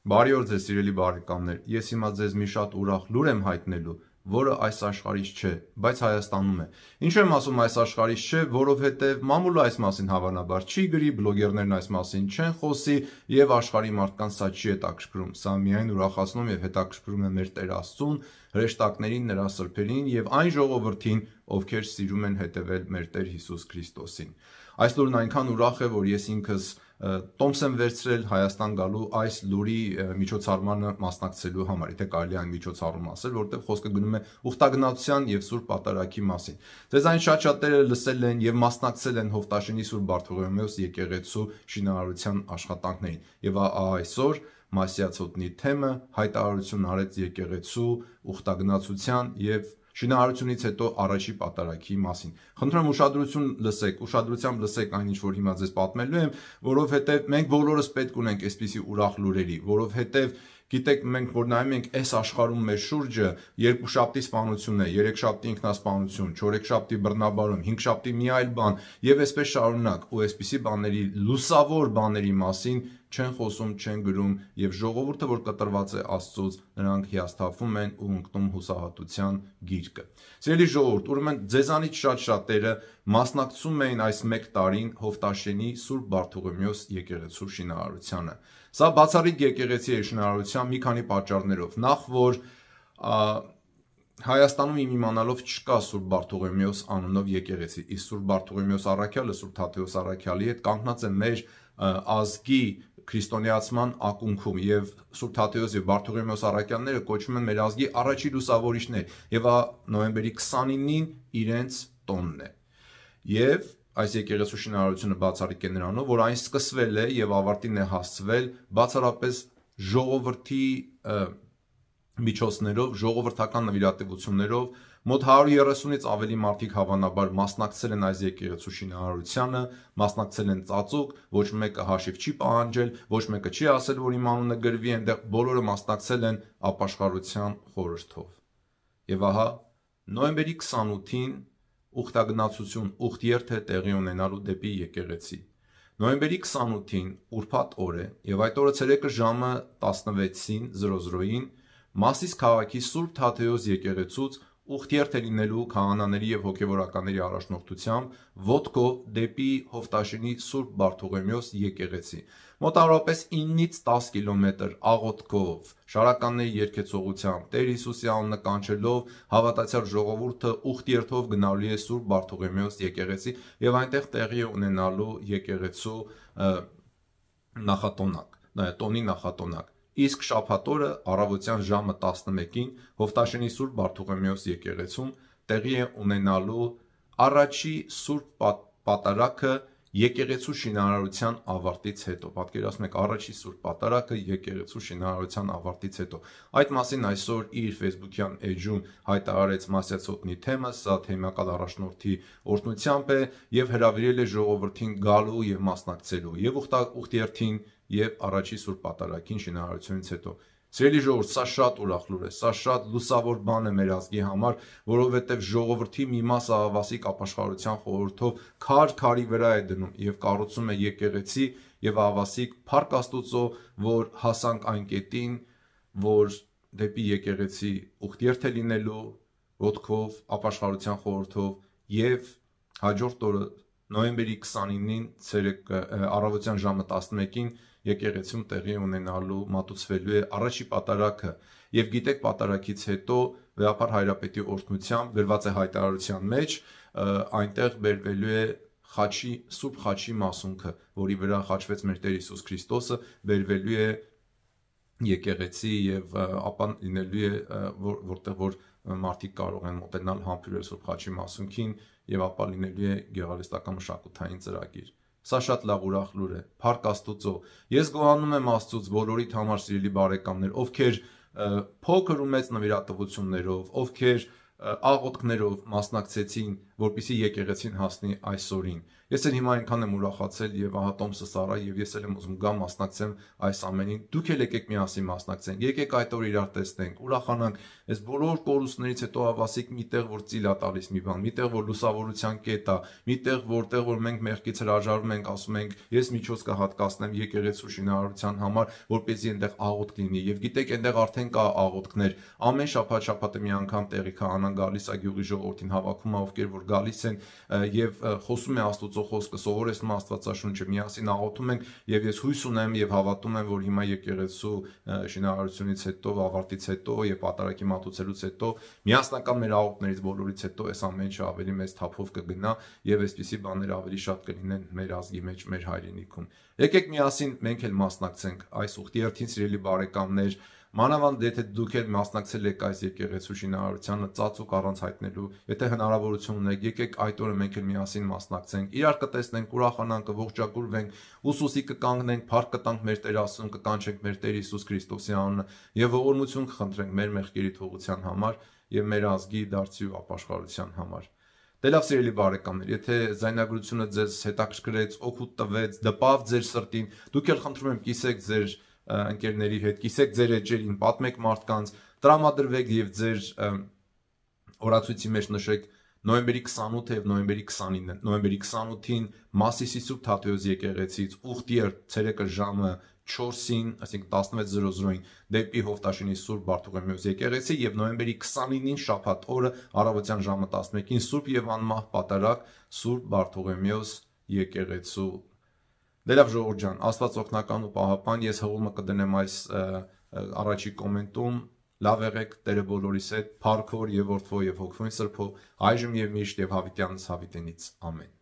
Բարի օր ձեզ սիրելի բարեկամներ, ես հիմա ձեզ մի շատ ուրախ լուր եմ հայտնելու, որը այս աշխարհից չէ, բայց Հայաստանում է։ Ինչու եմ ասում այս աշխարհից չէ, որովհետև մամուլը այս մասին հավանաբար չի գրի, բլոգերներն այս մասին չեն խոսի եւ աշխարհի մարդկանց սա չի հետաքրքրում։ Սա միայն ուրախացնում եւ հետաքրքրում է մեր Տեր Աստծուն, հրեշտակներին, նրա սրբերին եւ այն ժողովրդին, ովքեր սիրում են հետևել մեր Տեր Հիսուս Քրիստոսին։ Այս լուրն այնքան ուրախ է, որ ես ինքս տոմս եմ վերցրել Հայաստան գալու այս լուրի միջոցառմանը մասնակցելու համար, եթե կարելի այն միջոցառում ասել, որտեղ խոսքը գնում է ուխտագնացության եւ Սուրբ Պատարագի մասին։ Ձեզ այն շատ-շատերը լսել են եւ մասնակցել են Հովտաշենի Սուրբ Բարթողոմեոս եկեղեցու շինարարության աշխատանքներին։ Եվ այսօր Մասյացոտնի թեմը հայտարարություն արեց եկեղեցու ուխտագնացության եւ շինարարությունից հետո առաջի պատարագի մասին։ Խնդրում ուշադրությամբ լսեք այն, ինչ որ հիմա ձեզ պատմելու եմ, որովհետև մենք բոլորս պետք ունենք այսպիսի ուրախ լուրերի, որովհետև գիտեք, մենք որ նայում ենք այս աշխարհում մեր շուրջը, երկուշաբթի սպանություն է, երեքշաբթի ինքնասպանություն, չորեքշաբթի բռնաբարում, հինգշաբթի մի այլ բան եւ այսպես շարունակ, ու այսպիսի բաների լուսավոր բաների մասին չեն խոսում, չեն գրում եւ ժողովուրդը, որ կտրված է Աստծոց, նրանք հիասթափվում են ու ընկնում հուսահատության գիրկը։ Սիրելի ժողովուրդ, ուրեմն ձեզանից շատ-շատերը մասնակցում էին այս մեկ տարին Հովտաշենի Սուրբ Բարթողոմեոս եկեղեցու շինարարությանը։ Սա բացառիկ եկեղեցի է շինարարության մի քանի պատճառներով։ Նախ որ Հայաստանում իմ իմանալով չկա Սուրբ Բարթողոմեոս անունով եկեղեցի, իսկ Սուրբ Բարթողոմեոս առաքյալը Սուրբ Թադեոս առաքյալի հետ կանգնած է մեր ազգի քրիստոնեացման ակունքում եւ Սուրբ Թադեոս եւ Բարթողոմեոս առաքյալները կոչվում են մեր ազգի առաջի լուսավորիչներ եւ նոյեմբերի 29-ին իրենց տոնն է։ Եվ այս եկեղեցու շինարարությունը բացառիկ է նրանով, որ այն սկսվել է եւ ավարտին է հասցվել բացառապես ժողովրդի միջոցներով, ժողովրդական նվիրատվություններով, մոտ 130-ից ավելի մարդիկ հավանաբար մասնակցել են այս եկեղեցու շինարարությանը, մասնակցել են ծածուկ, ոչ մեկը հաշիվ չի պահանջել, ոչ մեկը չի ասել, որ իմ անունը գրվի, այնտեղ բոլորը մասնակցել են ապաշխարության խորհրդով։ Եվ ահա նոյեմբերի 28-ին ուխտագնացություն, ուխտերթ է տեղի ունենալու դեպի եկեղեցի։ Նոյեմբերի 28-ին ուրբաթ օր է եւ այդ օրը ցերեկը ժամը 16:00-ին Մասիս քաղաքի Սուրբ Թադեոս եկեղեցուց ուխտերթ է լինելու քահանաների եւ հոգեվորականների առաջնորդությամբ ոտքով դեպի Հովտաշենի Սուրբ Բարթողոմեոս եկեղեցի։ Մոտավորապես 9-ից 10 կիլոմետր աղոթքով, շարականների երգեցողությամբ, Տեր Հիսուսի անունը կանչելով հավատացյալ ժողովուրդը ուխտերթով գնալու է Սուրբ Բարթողոմեոս եկեղեցի եւ այնտեղ տեղի է ունենալու եկեղեցու տոնի նախատոնակ։ Իսկ շաբաթ օրը առավոտյան ժամը 11-ին Հովտաշենի Սուրբ Բարթողոմեոս եկեղեցում տեղի է ունենալու առաջի Սուրբ Պատարագը եկեղեցու շինարարության ավարտից հետո։ Պատկերացնում եք, առաջի Սուրբ Պատարագը եկեղեցու շինարարության ավարտից հետո։ Այդ մասին այսօր իր Facebook-յան էջում հայտարարեց Մասյացոտնի թեմը, սա թեմակալ առաջնորդի օրհնությամբ է եւ հրավիրել է ժողովրդին գալու եւ մասնակցելու եւ ուխտերթին եւ առաջի Սուրբ Պատարագին շինարարությունից հետո։ Սիրելի ժողովուրդ, սա շատ ուրախ լուր է, սա շատ լուսավոր բան է մեր ազգի համար, որովհետեւ ժողովրդի մի մասը ահավասիկ ապաշխարության խորհրդով քար-քարի վրա է դնում եւ կառուցում է եկեղեցի եւ ահավասիկ փառք Աստուծո, որ հասանք այն կետին, որ դեպի եկեղեցի ուխտերթ է լինելու ոտքով, ապաշխարության խորհրդով եւ հաջորդ օրը նոյեմբերի 29-ին առավոտյան ժամը 11-ին եկեղեցում տեղի ունենալու մատուցվելու է առաջի պատարագը եւ գիտեք պատարագից հետո վեհապար հայրապետի օրհնությամբ գրված է հայտարարության մեջ այնտեղ բերվելու է խաչի Սուրբ խաչի մասունքը, որի վրա խաչվեց մեր Տեր Հիսուս Քրիստոսը, բերվելու է եկեղեցի եւ ապա լինելու է որտեղ որ մարդիկ կարող են մոտենալ համբուրել Սուրբ խաչի մասունքին եւ ապա լինելու է գեղարվեստական մշակութային ծրագիր։ Սա շատ լավ ուրախ լուր է։ Փառք Աստուծո։ Ես գոհանում եմ Աստծուց բոլորիդ համար սիրելի բարեկամներ, ովքեր փոքր ու մեծ նվիրատվություններով, ովքեր աղոթքներով մասնակցեցին որպեսզի եկեղեցին հասնի այսօրին։ Ես էլ հիմա այնքան եմ ուրախացել եւ ահա Տոմսը Սարա եւ ես էլ եմ ուզում գամ մասնակցեմ այս ամենին։ Դուք էլ եկեք միասին մասնակցենք։ Եկեք այդ օրը իրար տեսնենք, ուրախանանք։ Այս բոլոր կորուստներից հետո ավասիկ միտեղ որ ծիլ է տալիս մի բան, միտեղ որ լուսավորության կետ է, միտեղ որտեղ որ մենք մեղքից հրաժարվում ենք, ասում ենք ես միջոց կհատկացնեմ եկեղեցու շինարարության համար, որպեսզի այնտեղ աղոթք լինի։ Եվ գիտեք, այնտեղ արդեն կա աղոթքներ։ Ամեն շաբաթ մի անգամ տեղի քահանան գալիս է գյուղի ժողովրդին հավաքում է, ովքեր որ գալիս են եւ խոսում է Աստծո խոսքը, սովորեցնում Աստվածաշունչը, միասին աղոթում ենք եւ ես հույս ունեմ եւ հավատում եմ, որ հիմա եկեղեցու շինարարությունից հետո, ավարտից հետո եւ պատարագի մատուցելուց հետո միասնական մեր աղոթներից բոլորից հետո այս ամեն ինչը ավելի մեծ թափով կգնա եւ այսպիսի բաներ ավելի շատ կլինեն մեր ազգի մեջ, մեր հայրենիքում։ Եկեք միասին մենք էլ մասնակցենք այս ուխտի երթին, սիրելի բարեկամներ, մանավանդ եթե դուք էլ մասնակցել եք այս եկեղեցու շինարարությանը, ծածուկ առանց հայտնելու, եթե հնարավորություն ունեք, եկեք այդ օրը մենք էլ միասին մասնակցենք, իրար կտեսնենք, ուրախանանք, կողջագուրվենք, ուսուսի կկանգնենք, փառք կտանք մեր Տեր Աստծուն, կկանչենք մեր Տեր Հիսուս Քրիստոսի անունը եւ ողորմություն կխնդրենք մեր մեղքերի թողության համար եւ մեր ազգի դարձի ու ապաշխարության համար։ Դե լավ սիրելի բարեկամներ, եթե զայնագրությունը ձեզ հետաքրքրեց, օգուտ տվեց, դպավ ձեր սրտին, դուք էլ խնդրում եմ կիսեք ձեր ընկերների հետ, կիսեք ձեր էջերին, պատմեք մարդկանց, տրամադրվեք եւ ձեր օրացույցի մեջ նշեք նոյեմբերի 28-ը եւ նոյեմբերի 29-ը։ Նոյեմբերի 28-ին Մասիսի Սուրբ Թադեոս եկեղեցից ուխտի ցերեկը ժամը 4-ին, այսինքն 16:00-ին դեպի Հովտաշինի Սուրբ Բարթողեմեոս եկեղեցի եւ նոյեմբերի 29-ին շաբաթ օրը առավոտյան ժամը 11-ին Սուրբ եւ անմահ պատարագ Սուրբ Բարթողեմեոս եկեղեցու։ Դե լավ ժողովուրդ ջան, Աստված օգնական ու պահապան, ես հողումը կդնեմ այս առաջի կոմենտում։ Լավ եղեք Տերը բոլորիս հետ, փառքով եւ որդվով եւ հոգվին սրբով, այժմ եւ միշտ եւ հավիտյանս հավիտենից։ Ամեն։